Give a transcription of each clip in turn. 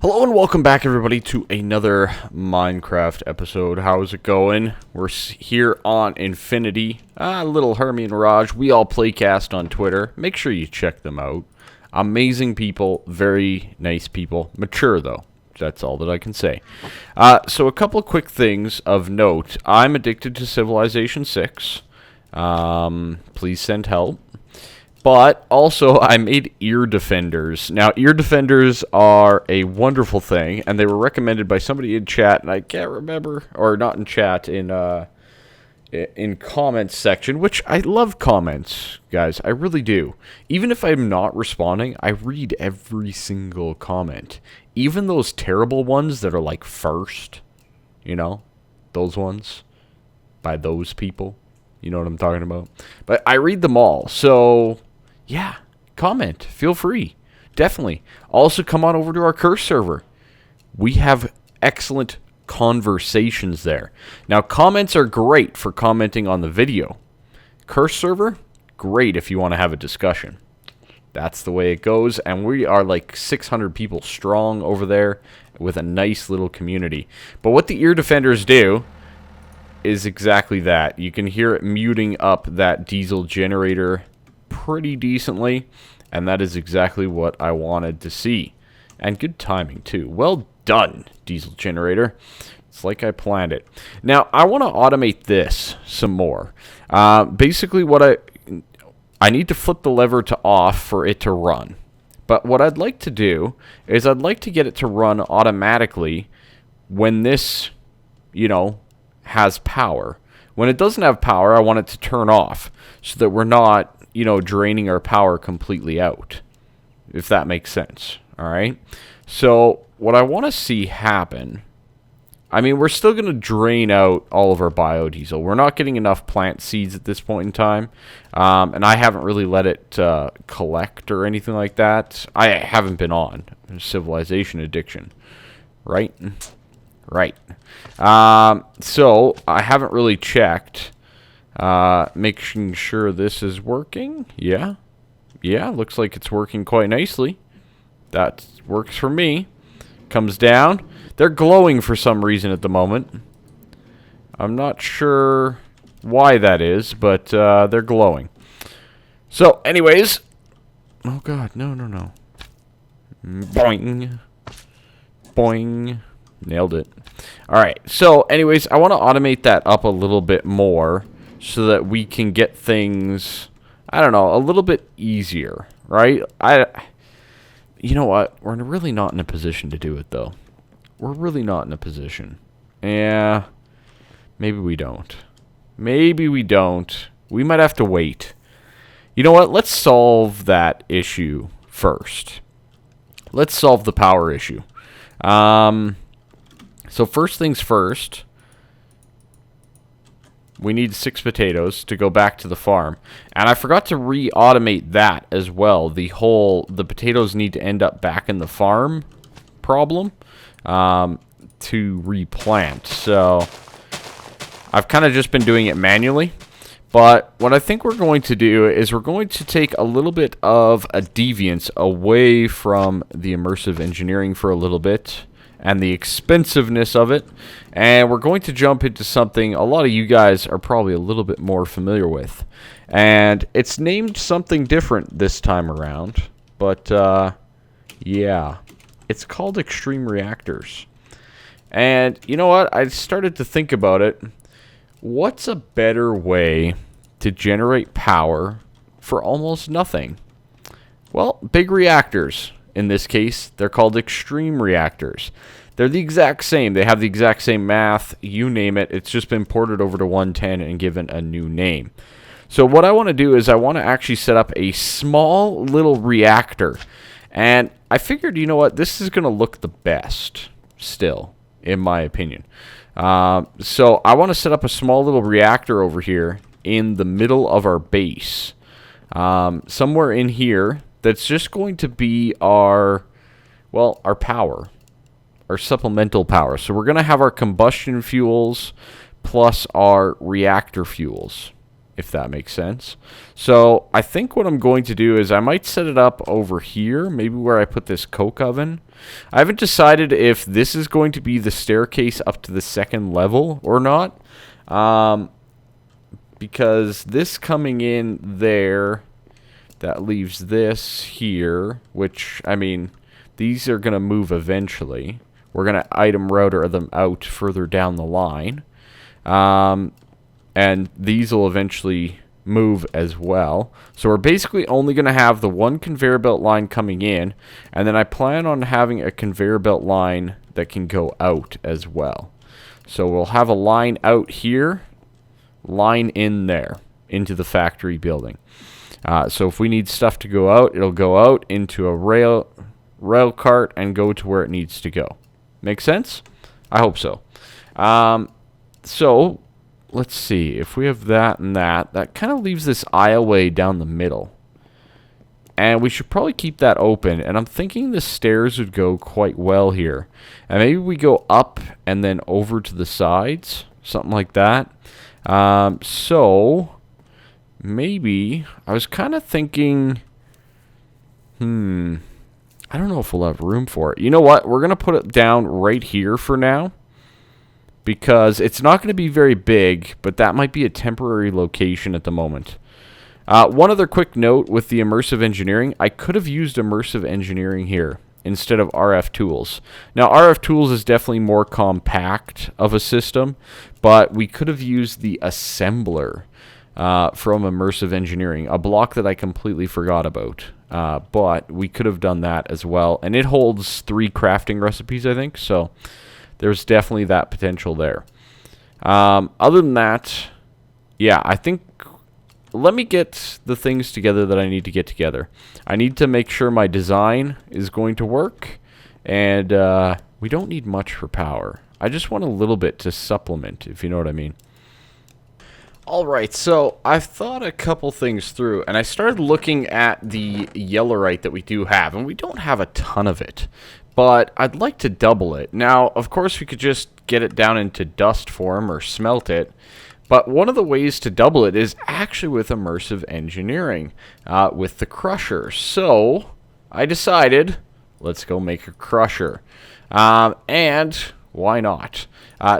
Hello and welcome back, everybody, to another Minecraft episode. How's it going? We're here on Infinity. Little Hermie and Raj. We all playcast on Twitter. Make sure you check them out. Amazing people, very nice people. Mature, though. That's all that I can say. So a couple of quick things of note. I'm addicted to Civilization 6. Please send help. But also, I made ear defenders. Now, ear defenders are a wonderful thing, and they were recommended by somebody in chat, and I can't remember, or not in chat, in comments section, which I love comments, guys. I really do. Even if I'm not responding, I read every single comment. Even those terrible ones that are like first, you know, those ones by those people. You know what I'm talking about? But I read them all, so yeah, comment. Feel free. Definitely. Also, come on over to our Curse server. We have excellent conversations there. Now, comments are great for commenting on the video. Curse server, great if you want to have a discussion. That's the way it goes, and we are like 600 people strong over there with a nice little community. But what the ear defenders do is exactly that. You can hear it muting up that diesel generator pretty decently, and that is exactly what I wanted to see. And good timing too. Well done, diesel generator. It's like I planned it. Now I want to automate this some more. Basically what I need to flip the lever to off for it to run. But what I'd like to do is I'd like to get it to run automatically when this, you know, has power. When it doesn't have power, I want it to turn off so that we're not, you know, draining our power completely out, if that makes sense. All right. So what I want to see happen, I mean, we're still going to drain out all of our biodiesel. We're not getting enough plant seeds at this point in time. And I haven't really let it collect or anything like that. I haven't been on civilization addiction. Right? Right. So I haven't really checked. Making sure this is working. Yeah, looks like it's working quite nicely. That works for me. Comes down. They're glowing for some reason at the moment. I'm not sure why that is, but they're glowing. So, anyways. Oh, God. No. Boing. Boing. Nailed it. Alright, so, anyways, I want to automate that up a little bit more, so that we can get things, I don't know, a little bit easier, right? You know what? We're really not in a position to do it, though. We're really not in a position. Yeah, maybe we don't. Maybe we don't. We might have to wait. You know what? Let's solve that issue first. Let's solve the power issue. So first things first, we need 6 potatoes to go back to the farm. And I forgot to re-automate that as well. The potatoes need to end up back in the farm problem to replant. So I've kind of just been doing it manually. But what I think we're going to do is we're going to take a little bit of a deviance away from the immersive engineering for a little bit and the expensiveness of it, and we're going to jump into something a lot of you guys are probably a little bit more familiar with, and it's named something different this time around, but yeah, it's called extreme reactors. And you know what, I started to think about it. What's a better way to generate power for almost nothing? Well, big reactors. In this case, they're called extreme reactors. They're the exact same. They have the exact same math. You name it. It's just been ported over to 110 and given a new name. So what I want to do is I want to actually set up a small little reactor. And I figured, you know what, this is going to look the best still, in my opinion. So I want to set up a small little reactor over here in the middle of our base. Somewhere in here. That's just going to be our power, our supplemental power. So we're going to have our combustion fuels plus our reactor fuels. if that makes sense. So I think what I'm going to do is I might set it up over here, maybe where I put this coke oven. I haven't decided if this is going to be the staircase up to the second level or not. Because this coming in there, that leaves this here, which, I mean, these are going to move eventually. We're going to item router them out further down the line. And these will eventually move as well. So we're basically only going to have the one conveyor belt line coming in, and then I plan on having a conveyor belt line that can go out as well. So we'll have a line out here, line in there, into the factory building. So if we need stuff to go out, it'll go out into a rail cart and go to where it needs to go. Make sense? I hope so. So let's see. If we have that and that kind of leaves this aisleway down the middle. And we should probably keep that open. And I'm thinking the stairs would go quite well here. And maybe we go up and then over to the sides. Something like that. So maybe I was kind of thinking, I don't know if we'll have room for it. You know what? We're going to put it down right here for now, because it's not going to be very big, but that might be a temporary location at the moment. One other quick note with the immersive engineering, I could have used immersive engineering here instead of RF tools. Now, RF tools is definitely more compact of a system, but we could have used the assembler from immersive engineering, a block that I completely forgot about. But we could have done that as well. And it holds 3 crafting recipes, I think. So there's definitely that potential there. Other than that, yeah, I think let me get the things together that I need to get together. I need to make sure my design is going to work. And we don't need much for power. I just want a little bit to supplement, if you know what I mean. Alright, so I've thought a couple things through, and I started looking at the yellorite that we do have, and we don't have a ton of it, but I'd like to double it. Now, of course, we could just get it down into dust form or smelt it, but one of the ways to double it is actually with immersive engineering, with the crusher. So, I decided, let's go make a crusher, and why not?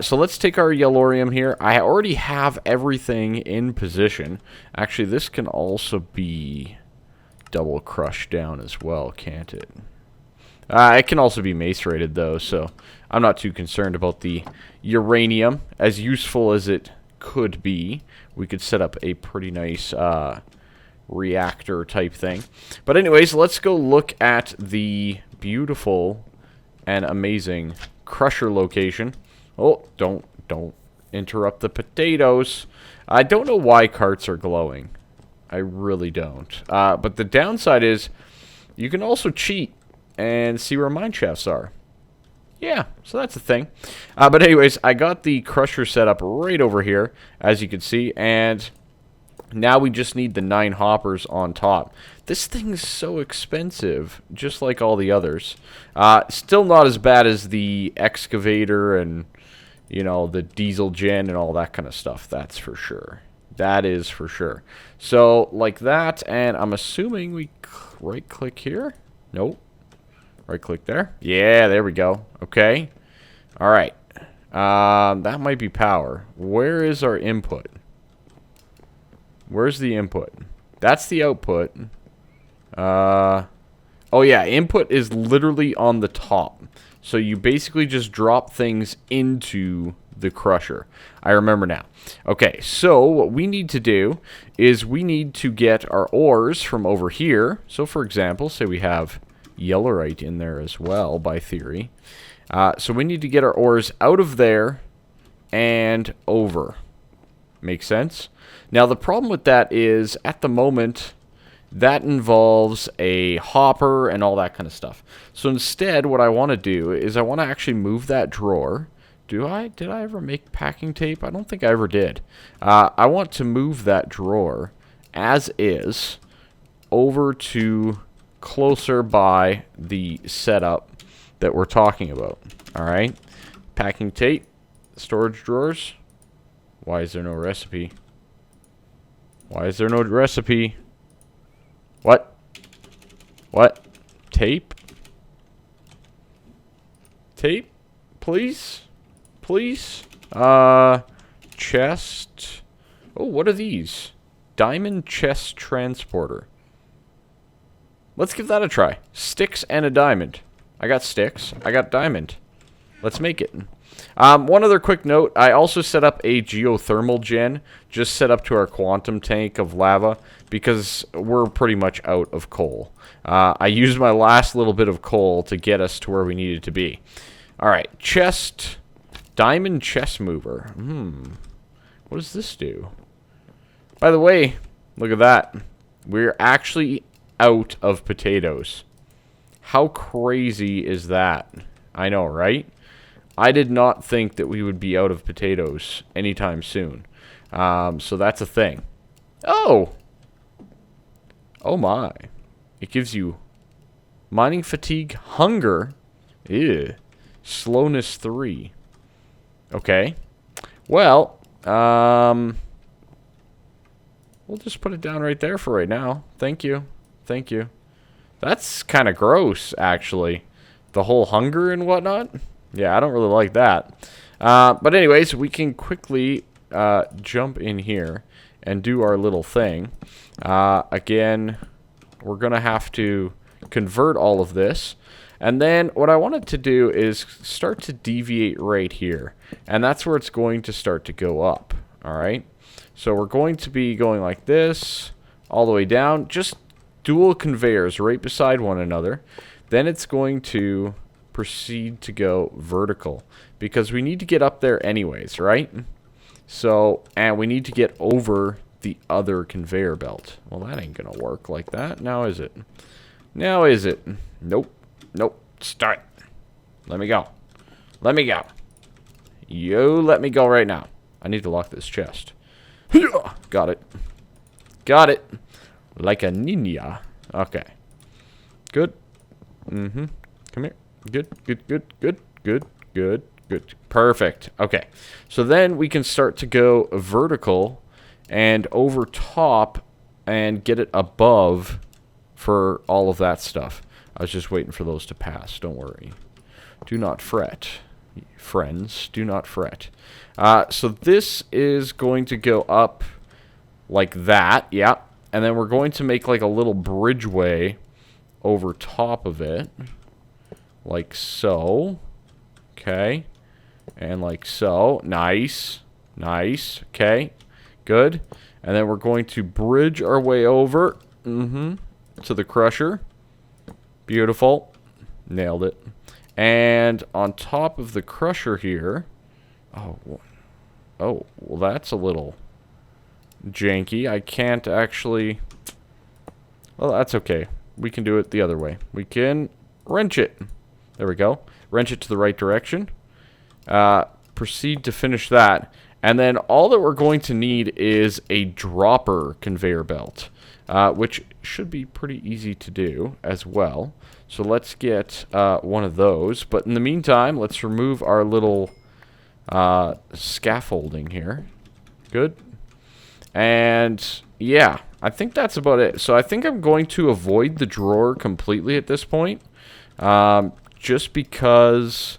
So let's take our yellorium here. I already have everything in position. Actually, this can also be double crushed down as well, can't it? It can also be macerated, though, so I'm not too concerned about the uranium. As useful as it could be, we could set up a pretty nice reactor type thing. But anyways, let's go look at the beautiful and amazing crusher location. Oh, don't interrupt the potatoes. I don't know why carts are glowing. I really don't. But the downside is you can also cheat and see where mine shafts are. Yeah, so that's a thing. But anyways, I got the crusher set up right over here, as you can see, and now we just need the 9 hoppers on top. This thing's so expensive, just like all the others. Still not as bad as the excavator and, you know, the diesel gen and all that kind of stuff. That's for sure. That is for sure. So, like that, and I'm assuming we right-click here. Nope. Right-click there. Yeah, there we go. Okay. All right. That might be power. Where is our input? Where's the input? That's the output. Oh yeah, input is literally on the top. So you basically just drop things into the crusher. I remember now. Okay, so what we need to do is we need to get our ores from over here. So for example, say we have yellorite in there as well, by theory. So we need to get our ores out of there and over. Make sense? Now the problem with that is, at the moment, that involves a hopper and all that kind of stuff. So instead, what I want to do is I want to actually move that drawer. Did I ever make packing tape? I don't think I ever did. I want to move that drawer as is over to closer by the setup that we're talking about. Alright? Packing tape. Storage drawers. Why is there no recipe? Why is there no recipe? What? What? Tape? Tape? Please? Please? Chest. Oh, what are these? Diamond chest transporter. Let's give that a try. Sticks and a diamond. I got sticks. I got diamond. Let's make it. One other quick note. I also set up a geothermal gen. Just set up to our quantum tank of lava. Because we're pretty much out of coal. I used my last little bit of coal to get us to where we needed to be. Alright. Chest. Diamond chest mover. What does this do? By the way, look at that. We're actually out of potatoes. How crazy is that? I know, right? I did not think that we would be out of potatoes anytime soon. So that's a thing. Oh! Oh my. It gives you mining fatigue, hunger. Ew. Slowness 3. Okay. Well, we'll just put it down right there for right now. Thank you. Thank you. That's kind of gross, actually. The whole hunger and whatnot. Yeah, I don't really like that. But anyways, we can quickly jump in here and do our little thing. Again, we're going to have to convert all of this. And then what I wanted to do is start to deviate right here. And that's where it's going to start to go up. Alright? So we're going to be going like this, all the way down. Just dual conveyors right beside one another. Then it's going to proceed to go vertical. Because we need to get up there anyways, right? So, and we need to get over the other conveyor belt. Well, that ain't going to work like that. Now is it? Now is it? Nope. Nope. Start. Let me go. Let me go. You let me go right now. I need to lock this chest. Got it. Got it. Like a ninja. Okay. Good. Come here. Good, good, good, good, good, good, good. Perfect. Okay. So then we can start to go vertical and over top and get it above for all of that stuff. I was just waiting for those to pass. Don't worry. Do not fret. Friends, do not fret. So this is going to go up like that. Yeah. And then we're going to make like a little bridgeway over top of it. Like so. Okay. And like so. Nice. Nice. Okay. Good. And then we're going to bridge our way over. To the crusher. Beautiful. Nailed it. And on top of the crusher here. Oh, well, that's a little janky. I can't actually. Well, that's okay. We can do it the other way. We can wrench it. There we go. Wrench it to the right direction. Proceed to finish that. And then all that we're going to need is a dropper conveyor belt. Which should be pretty easy to do as well. So let's get one of those. But in the meantime, let's remove our little scaffolding here. Good. And yeah, I think that's about it. So I think I'm going to avoid the drawer completely at this point. Just because,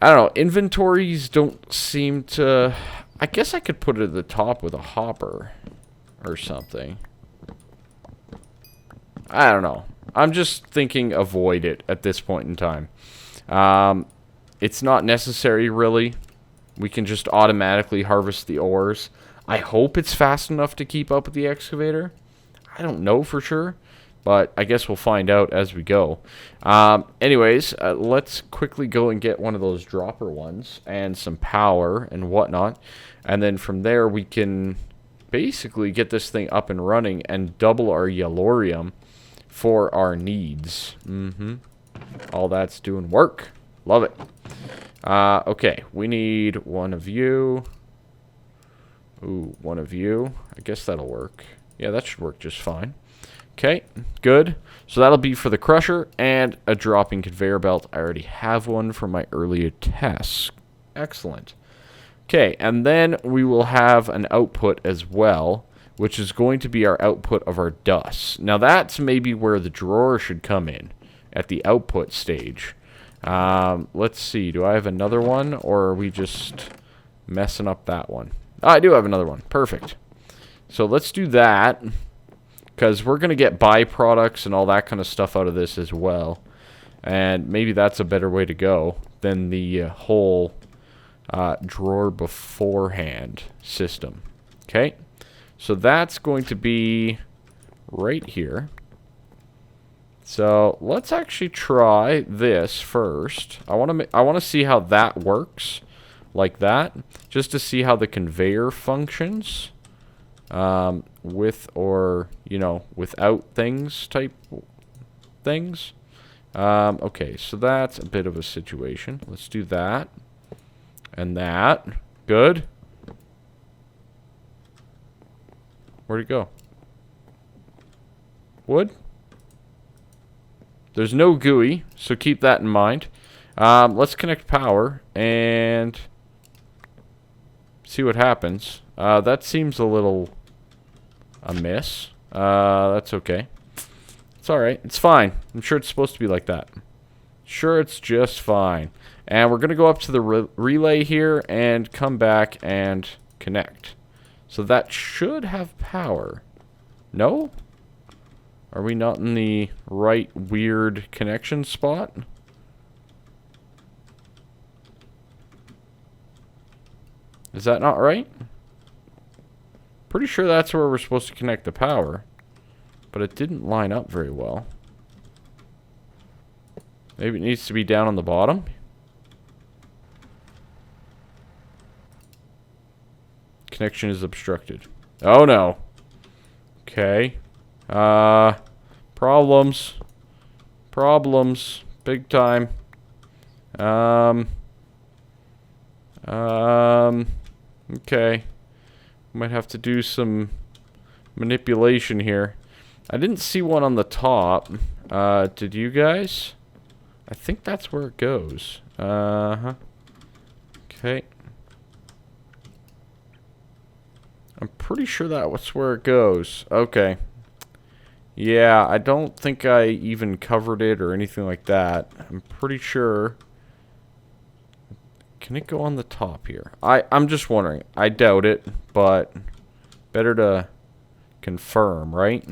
I don't know, inventories don't seem to. I guess I could put it at the top with a hopper or something. I don't know. I'm just thinking avoid it at this point in time. It's not necessary, really. We can just automatically harvest the ores. I hope it's fast enough to keep up with the excavator. I don't know for sure, but I guess we'll find out as we go. Anyways, let's quickly go and get one of those dropper ones and some power and whatnot. And then from there, we can basically get this thing up and running and double our yellorium for our needs. All that's doing work. Love it. Okay, we need one of you. Ooh, one of you. I guess that'll work. Yeah, that should work just fine. Okay, good. So that'll be for the crusher and a dropping conveyor belt. I already have one from my earlier tests. Excellent. Okay, and then we will have an output as well, which is going to be our output of our dust. Now that's maybe where the drawer should come in, at the output stage. Let's see, do I have another one, or are we just messing up that one? Oh, I do have another one. Perfect. So let's do that, because we're going to get byproducts and all that kind of stuff out of this as well. And maybe that's a better way to go than the whole drawer beforehand system. Okay, so that's going to be right here. So let's actually try this first. I want to see how that works, like that, just to see how the conveyor functions, with or without things type things. Okay, so that's a bit of a situation. Let's do that and that. Good. Where'd it go? Wood? There's no GUI, so keep that in mind. Let's connect power and see what happens. That seems a little amiss. That's okay. It's alright. It's fine. I'm sure it's supposed to be like that. Sure, it's just fine. And we're going to go up to the relay here and come back and connect. So that should have power. No? Are we not in the right weird connection spot? Is that not right? Pretty sure that's where we're supposed to connect the power. But it didn't line up very well. Maybe it needs to be down on the bottom. Connection is obstructed. Oh no. Okay. Problems. Problems. Big time. Okay. Might have to do some manipulation here. I didn't see one on the top. Did you guys? I think that's where it goes. Okay. I'm pretty sure that's where it goes. Okay. Yeah, I don't think I even covered it or anything like that. I'm pretty sure. Can it go on the top here? I'm just wondering. I doubt it, but better to confirm, right?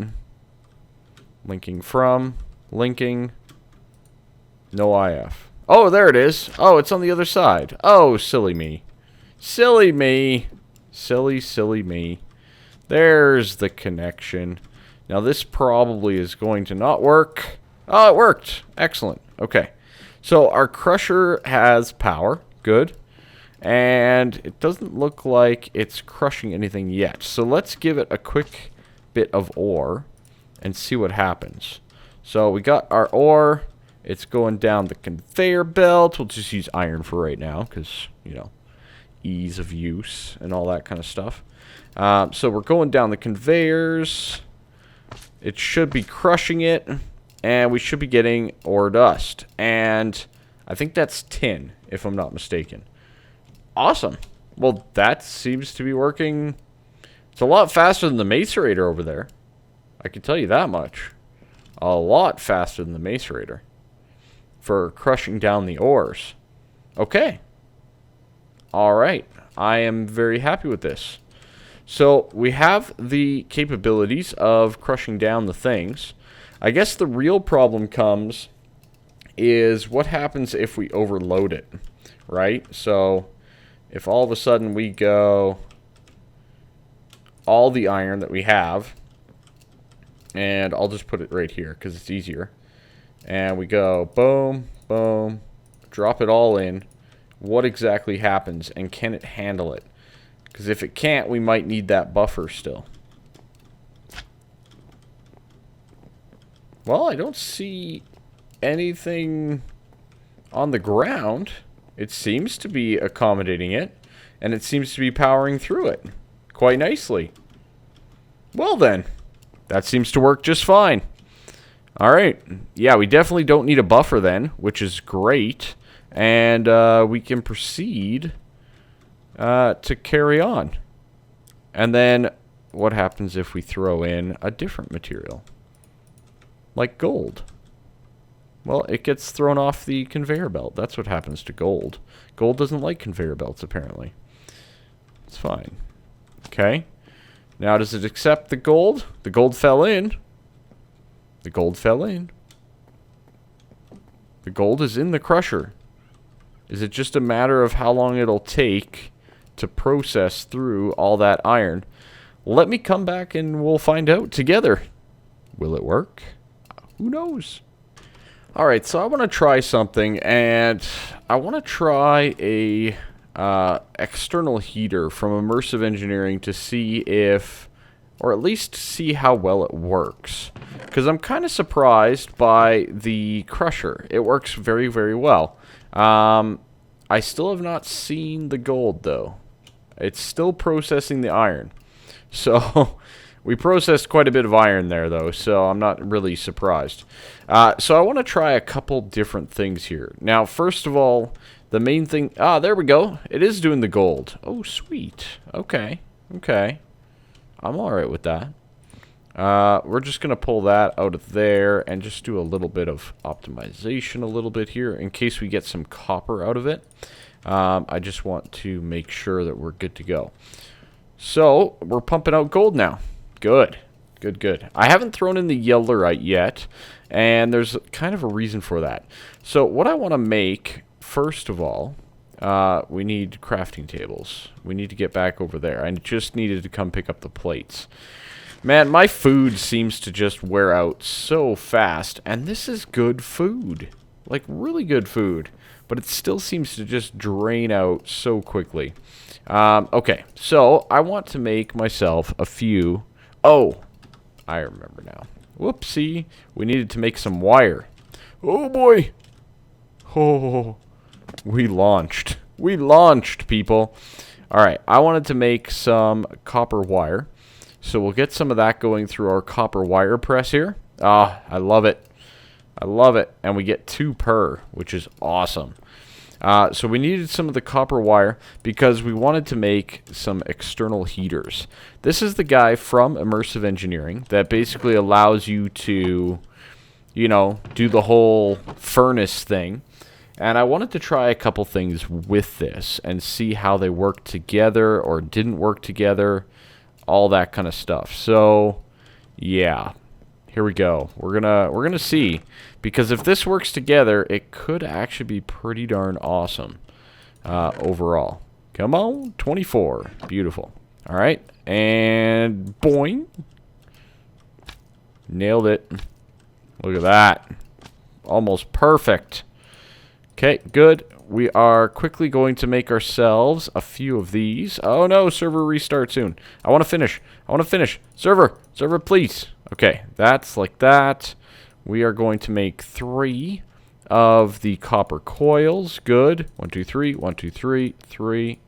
Linking from, linking, no IF. Oh, there it is. Oh, it's on the other side. Oh, silly me. Silly me. Silly, silly me. There's the connection. Now, this probably is going to not work. Oh, it worked. Excellent. Okay. So, our crusher has power. Good. And it doesn't look like it's crushing anything yet. So, let's give it a quick bit of ore and see what happens. So, we got our ore. It's going down the conveyor belt. We'll just use iron for right now because, ease of use and all that kind of stuff. So, we're going down the conveyors. It should be crushing it, and we should be getting ore dust. And I think that's tin, if I'm not mistaken. Awesome. Well, that seems to be working. It's a lot faster than the macerator over there. I can tell you that much. A lot faster than the macerator for crushing down the ores. Okay. All right. I am very happy with this. So we have the capabilities of crushing down the things. I guess the real problem comes is what happens if we overload it, right? So if all of a sudden we go all the iron that we have, and I'll just put it right here because it's easier, and we go boom, boom, drop it all in, what exactly happens, and can it handle it? Because if it can't, we might need that buffer still. Well, I don't see anything on the ground. It seems to be accommodating it, and it seems to be powering through it quite nicely. Well then, that seems to work just fine. Alright, yeah, we definitely don't need a buffer then, which is great. And we can proceed to carry on. And then what happens if we throw in a different material? Like gold. Well, it gets thrown off the conveyor belt. That's what happens to gold. Gold doesn't like conveyor belts, apparently. It's fine. Okay. Now, does it accept the gold? The gold fell in. The gold fell in. The gold is in the crusher. Is it just a matter of how long it'll take to process through all that iron? Let me come back and we'll find out together. Will it work? Who knows? Alright, so I want to try something, and I want to try a external heater from Immersive Engineering to see if, or at least see how well it works. Because I'm kind of surprised by the crusher. It works very, very well. I still have not seen the gold, though. It's still processing the iron. So, we processed quite a bit of iron there, though, so I'm not really surprised. So I want to try a couple different things here. Now, first of all, the main thing... Ah, there we go. It is doing the gold. Oh, sweet. Okay. Okay. I'm alright with that. We're just going to pull that out of there and just do a little bit of optimization a little bit here in case we get some copper out of it. I just want to make sure that we're good to go. So, we're pumping out gold now. Good. Good, good. I haven't thrown in the Yellerite yet, and there's kind of a reason for that. So, what I want to make, first of all, we need crafting tables. We need to get back over there. I just needed to come pick up the plates. Man, my food seems to just wear out so fast, and this is good food. Like, really good food. But it still seems to just drain out so quickly. Okay, so I want to make myself a few... Oh, I remember now. Whoopsie. We needed to make some wire. Oh, boy. Oh, we launched. We launched, people. All right, I wanted to make some copper wire. So we'll get some of that going through our copper wire press here. Ah, I love it. I love it. And we get 2 per, which is awesome. So we needed some of the copper wire because we wanted to make some external heaters. This is the guy from Immersive Engineering that basically allows you to, you know, do the whole furnace thing. And I wanted to try a couple things with this and see how they work together or didn't work together, all that kind of stuff. So, yeah. Here we go. We're gonna see, because if this works together, it could actually be pretty darn awesome overall. Come on, 24, beautiful. All right, and boing, nailed it. Look at that, almost perfect. Okay, good. We are quickly going to make ourselves a few of these. Oh no, server restart soon. I want to finish. I want to finish. Server, please. Okay, that's like that. We are going to make 3 of the copper coils. Good. 1, 2, 3. 1, 2, 3. 3.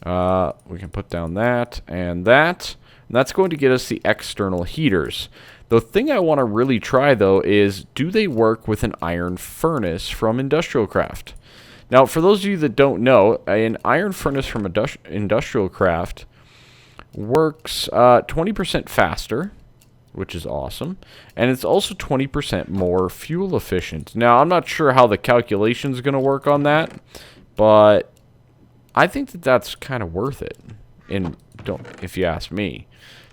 We can put down that and that. And that's going to get us the external heaters. The thing I want to really try, though, is do they work with an iron furnace from Industrial Craft? Now, for those of you that don't know, an iron furnace from Industrial Craft works 20% faster, which is awesome, and it's also 20% more fuel efficient. Now, I'm not sure how the calculation is going to work on that, but I think that that's kind of worth it, if you ask me.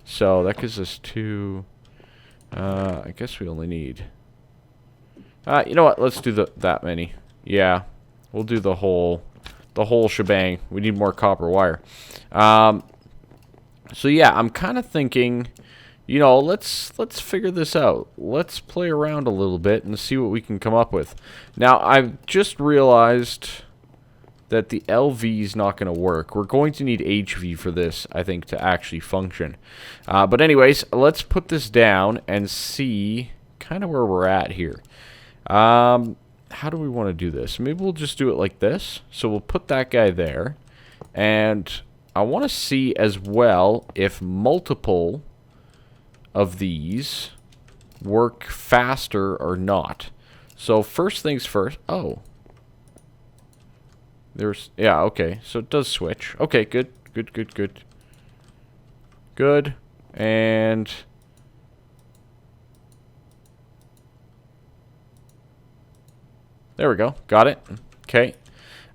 So that gives us 2. I guess we only need. You know what? Let's do that many. Yeah, we'll do the whole shebang. We need more copper wire. So yeah, I'm kind of thinking, you know, let's figure this out. Let's play around a little bit and see what we can come up with. Now, I've just realized that the LV is not going to work. We're going to need HV for this, I think, to actually function. But anyways, let's put this down and see kind of where we're at here. How do we want to do this? Maybe we'll just do it like this. So we'll put that guy there. And I want to see as well if multiple of these work faster or not. So first things first. Oh. Yeah, okay. So it does switch. Okay, good. Good. And there we go. Got it. Okay.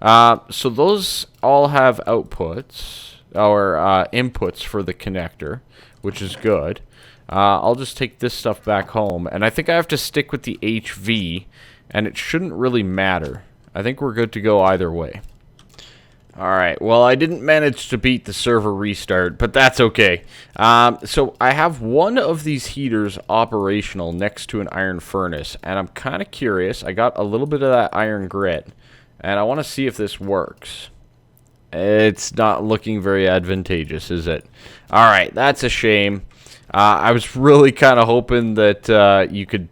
So those all have outputs or inputs for the connector, which is good. I'll just take this stuff back home, and I think I have to stick with the HV, and it shouldn't really matter. I think we're good to go either way. Alright, well, I didn't manage to beat the server restart, but that's okay. So I have one of these heaters operational next to an iron furnace, and I'm kind of curious. I got a little bit of that iron grit, and I want to see if this works. It's not looking very advantageous, is it? Alright, that's a shame. I was really kind of hoping that you could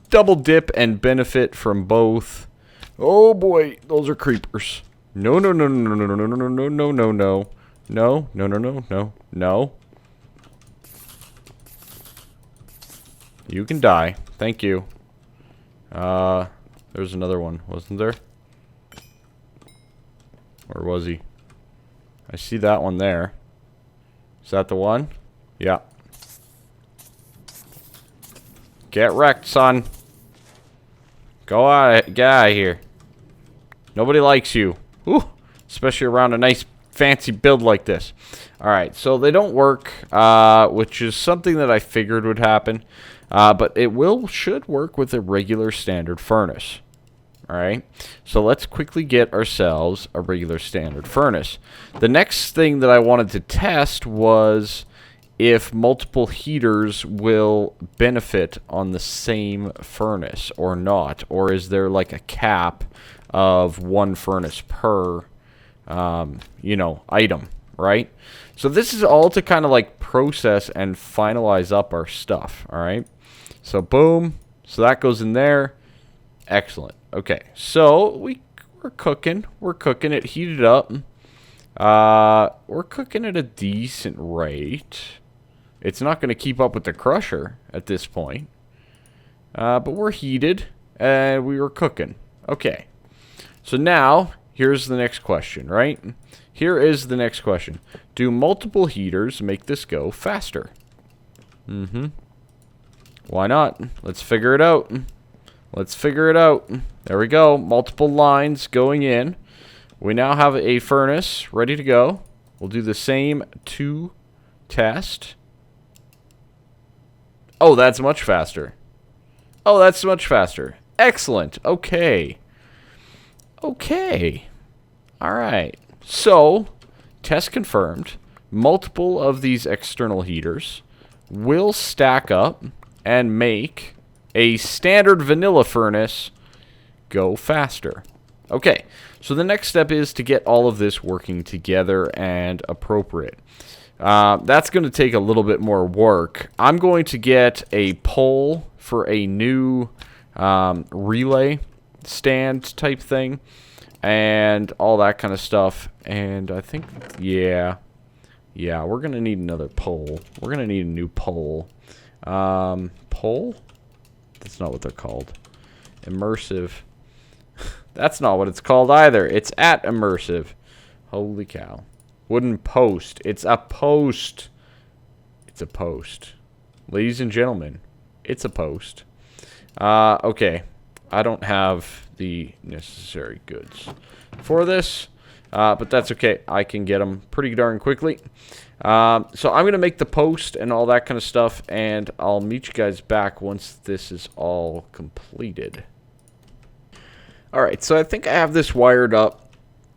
double dip and benefit from both. Oh boy, those are creepers. No, no, no, no, no, no, no, no, no, no, no, no. No, no, no, no, no, no. You can die. Thank you. There's another one, wasn't there? Where was he? I see that one there. Is that the one? Yeah. Get wrecked, son. Go out, get out of here. Nobody likes you. Ooh, especially around a nice fancy build like this. Alright, so they don't work, which is something that I figured would happen. But it should work with a regular standard furnace. Alright, so let's quickly get ourselves a regular standard furnace. The next thing that I wanted to test was if multiple heaters will benefit on the same furnace or not. Or is there like a cap of one furnace per, you know, item, right? So this is all to kind of like process and finalize up our stuff, all right? So boom, so that goes in there. Excellent. Okay, so we're cooking it heated up. We're cooking at a decent rate. It's not going to keep up with the crusher at this point. But we're heated, and we were cooking. Okay. So now, here's the next question, right? Here is the next question. Do multiple heaters make this go faster? Why not? Let's figure it out. Let's figure it out. There we go. Multiple lines going in. We now have a furnace ready to go. We'll do the same 2 test. Oh, that's much faster. Oh, that's much faster. Excellent. Okay. Okay. Alright. So, test confirmed. Multiple of these external heaters will stack up and make a standard vanilla furnace go faster. Okay. So the next step is to get all of this working together and appropriate. That's going to take a little bit more work. I'm going to get a pole for a new relay stand type thing and all that kind of stuff. And I think, yeah, we're going to need another pole. We're going to need a new pole. Pole? That's not what they're called. Immersive. That's not what it's called either. It's at immersive. Holy cow. Wooden post. It's a post. It's a post. Ladies and gentlemen, it's a post. Okay. I don't have the necessary goods for this, but that's okay. I can get them pretty darn quickly. So I'm going to make the post and all that kind of stuff, and I'll meet you guys back once this is all completed. Alright, so I think I have this wired up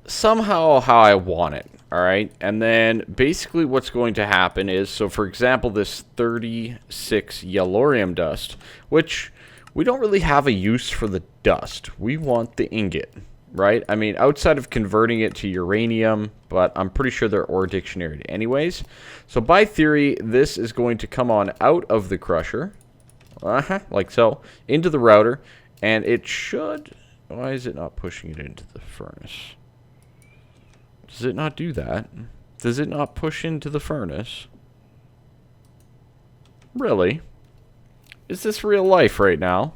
somehow how I want it. Alright, and then basically what's going to happen is, so for example, this 36 yellorium dust, which we don't really have a use for the dust. We want the ingot, right? I mean, outside of converting it to uranium, but I'm pretty sure they're ore dictionary anyways. So by theory, this is going to come on out of the crusher, like so, into the router, and it should... Why is it not pushing it into the furnace? Does it not do that? Does it not push into the furnace? Really? Is this real life right now?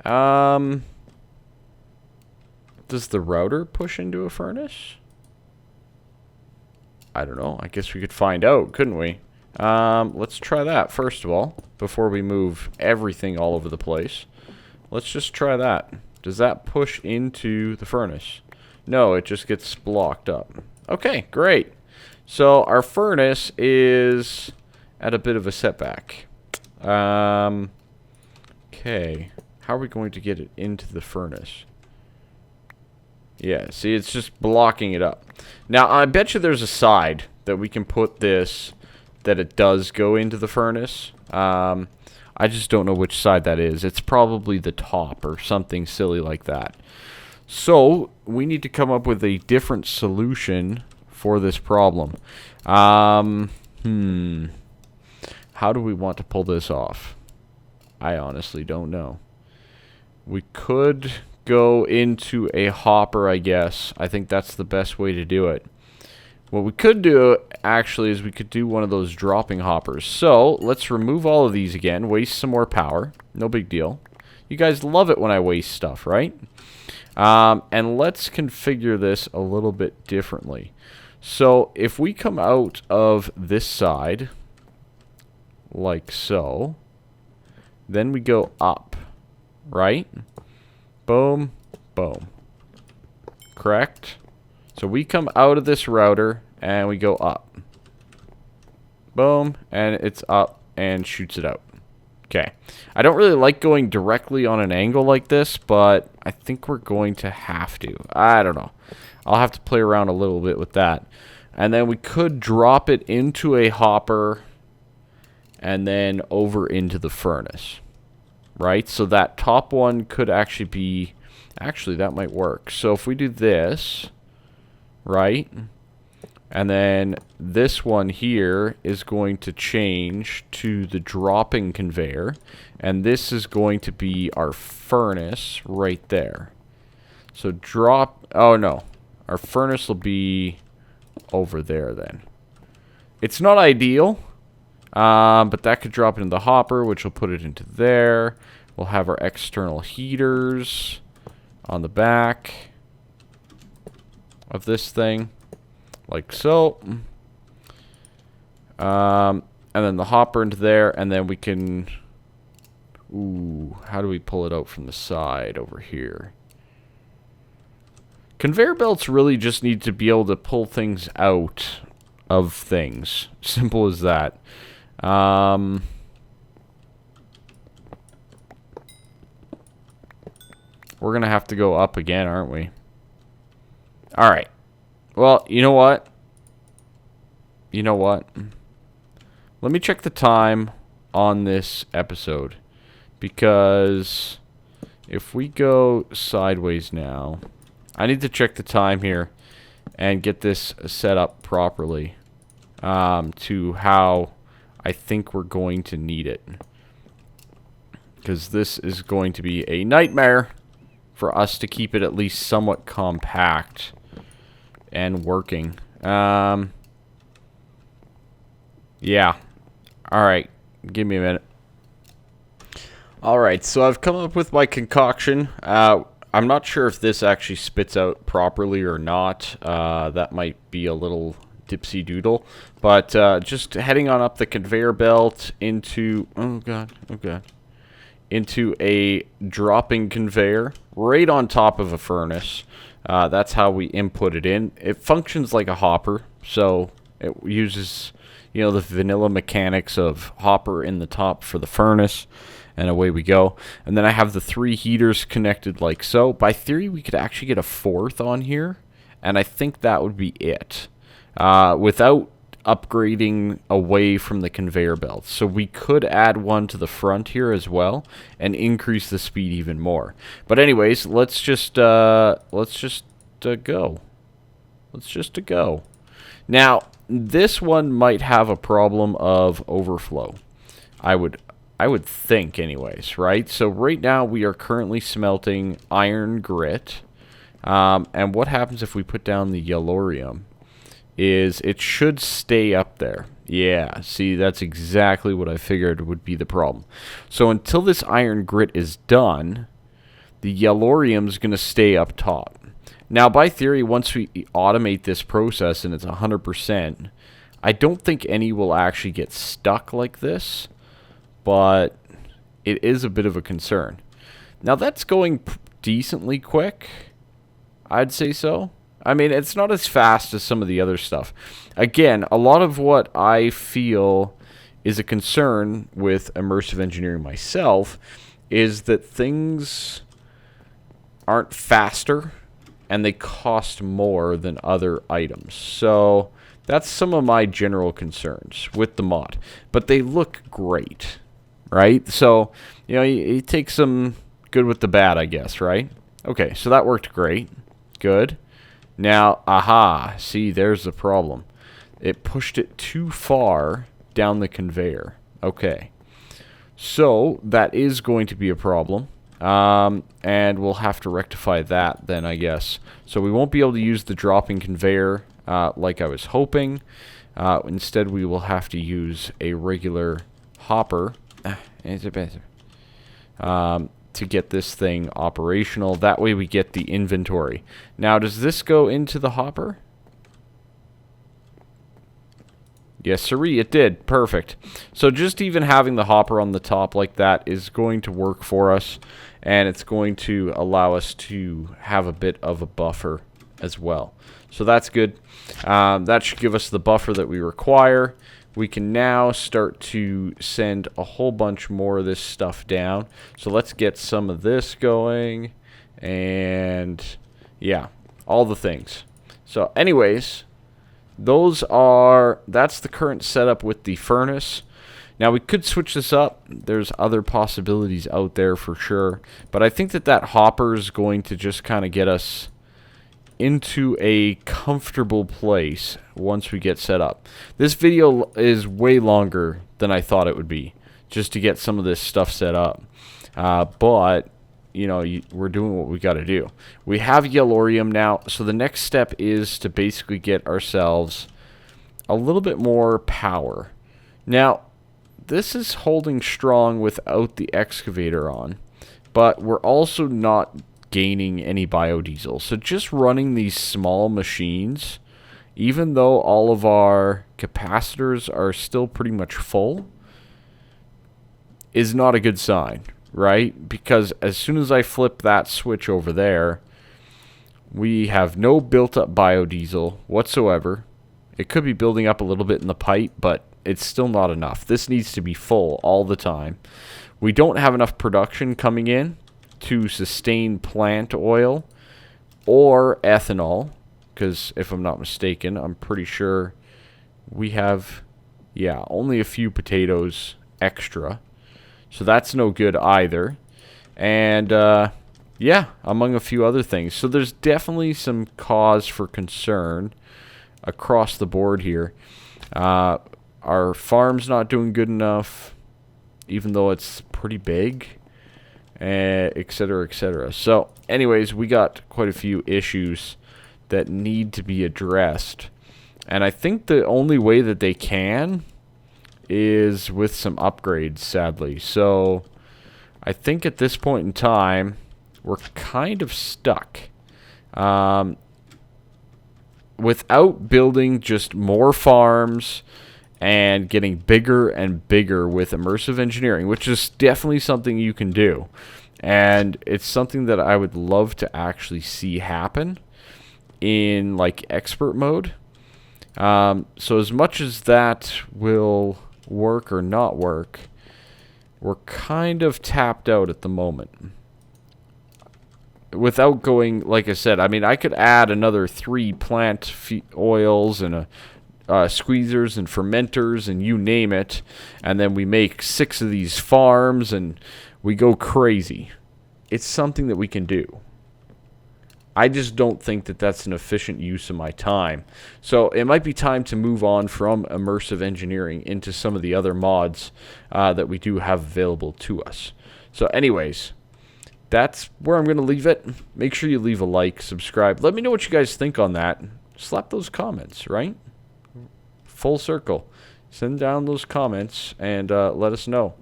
Does the router push into a furnace? I don't know. I guess we could find out, couldn't we? Let's try that first of all, before we move everything all over the place. Let's just try that. Does that push into the furnace? No, it just gets blocked up. Okay, great. So our furnace is at a bit of a setback. Okay. How are we going to get it into the furnace? Yeah, see, it's just blocking it up. Now, I bet you there's a side that we can put this, that it does go into the furnace. I just don't know which side that is. It's probably the top or something silly like that. So, we need to come up with a different solution for this problem. How do we want to pull this off? I honestly don't know. We could go into a hopper, I guess. I think that's the best way to do it. What we could do, actually, is we could do one of those dropping hoppers. So, let's remove all of these again. Waste some more power. No big deal. You guys love it when I waste stuff, right? And let's configure this a little bit differently. So, if we come out of this side, like so, then we go up, right? Boom, boom. Correct? So we come out of this router and we go up. Boom, and it's up and shoots it out. Okay. I don't really like going directly on an angle like this, but I think we're going to have to. I don't know. I'll have to play around a little bit with that. And then we could drop it into a hopper and then over into the furnace. Right? So that top one could actually be... Actually, that might work. So if we do this, right? And then this one here is going to change to the dropping conveyor. And this is going to be our furnace right there. So drop... Oh, no. Our furnace will be over there then. It's not ideal. But that could drop into the hopper, which will put it into there. We'll have our external heaters on the back of this thing, like so. And then the hopper into there, and then we can... Ooh, how do we pull it out from the side over here? Conveyor belts really just need to be able to pull things out of things. Simple as that. We're going to have to go up again, aren't we? Alright. Well, you know what? You know what? Let me check the time on this episode. Because if we go sideways now, I need to check the time here and get this set up properly to how I think we're going to need it. Because this is going to be a nightmare for us to keep it at least somewhat compact and working. Yeah. Alright. Give me a minute. Alright, so I've come up with my concoction. I'm not sure if this actually spits out properly or not. That might be a little dipsy doodle. But just heading on up the conveyor belt into... Oh, God. Oh, God. Into a dropping conveyor right on top of a furnace. That's how we input it in. It functions like a hopper, so it uses, you know, the vanilla mechanics of hopper in the top for the furnace, and away we go. And then I have the 3 heaters connected like so. By theory, we could actually get a 4th on here, and I think that would be it. Without upgrading away from the conveyor belt. So we could add one to the front here as well and increase the speed even more. But anyways, let's just go. Now, this one might have a problem of overflow. I would think anyways, right? So right now we are currently smelting iron grit. And what happens if we put down the yellorium? Is it should stay up there. Yeah, see, that's exactly what I figured would be the problem. So until this iron grit is done, the yellorium is going to stay up top. Now, by theory, once we automate this process and it's 100%, I don't think any will actually get stuck like this, but it is a bit of a concern. Now that's going decently quick, I'd say so. I mean, it's not as fast as some of the other stuff. Again, a lot of what I feel is a concern with immersive engineering myself is that things aren't faster and they cost more than other items. So that's some of my general concerns with the mod. But they look great, right? So, you know, you take some good with the bad, I guess, right? Okay, so that worked great. Good. Now, aha, see, there's the problem. It pushed it too far down the conveyor. Okay. So, that is going to be a problem. And we'll have to rectify that then, I guess. So, we won't be able to use the dropping conveyor like I was hoping. Instead, we will have to use a regular hopper. To get this thing operational. That way we get the inventory. Now, does this go into the hopper? Yes, sirree, it did. Perfect. So just even having the hopper on the top like that is going to work for us, and it's going to allow us to have a bit of a buffer as well. So that's good. That should give us the buffer that we require. We can now start to send a whole bunch more of this stuff down. So let's get some of this going. And yeah, all the things. So anyways, that's the current setup with the furnace. Now we could switch this up. There's other possibilities out there for sure. But I think that hopper is going to just kind of get us into a comfortable place once we get set up. This video is way longer than I thought it would be, just to get some of this stuff set up. But, you know, we're doing what we got to do. We have yellorium now, so the next step is to basically get ourselves a little bit more power. Now, this is holding strong without the excavator on, but we're also not gaining any biodiesel. So just running these small machines, even though all of our capacitors are still pretty much full, is not a good sign, right? Because as soon as I flip that switch over there, we have no built-up biodiesel whatsoever. It could be building up a little bit in the pipe, but it's still not enough. This needs to be full all the time. We don't have enough production coming in to sustain plant oil or ethanol, because if I'm not mistaken, I'm pretty sure we have, yeah, only a few potatoes extra, so that's no good either. And yeah, among a few other things. So there's definitely some cause for concern across the board here. Our farm's not doing good enough, even though it's pretty big, etc., etc. So anyways, we got quite a few issues that need to be addressed, and I think the only way that they can is with some upgrades, sadly. So I think at this point in time we're kind of stuck without building just more farms and getting bigger and bigger with immersive engineering, which is definitely something you can do. And it's something that I would love to actually see happen in like expert mode. So as much as that will work or not work, we're kind of tapped out at the moment. Without going, like I said, I mean, I could add another 3 plant oils and squeezers and fermenters and you name it, and then we make 6 of these farms and we go crazy. It's something that we can do. I just don't think that that's an efficient use of my time. So it might be time to move on from immersive engineering into some of the other mods that we do have available to us. So anyways, that's where I'm going to leave it. Make sure you leave a like, subscribe. Let me know what you guys think on that. Slap those comments, right? Full circle. Send down those comments and let us know.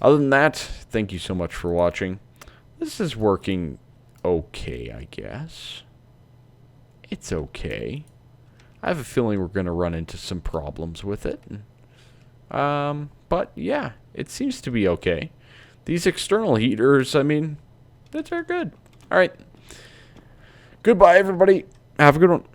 Other than that, thank you so much for watching. This is working okay, I guess. It's okay. I have a feeling we're going to run into some problems with it. But yeah, it seems to be okay. These external heaters, I mean, they're good. All right. Goodbye, everybody. Have a good one.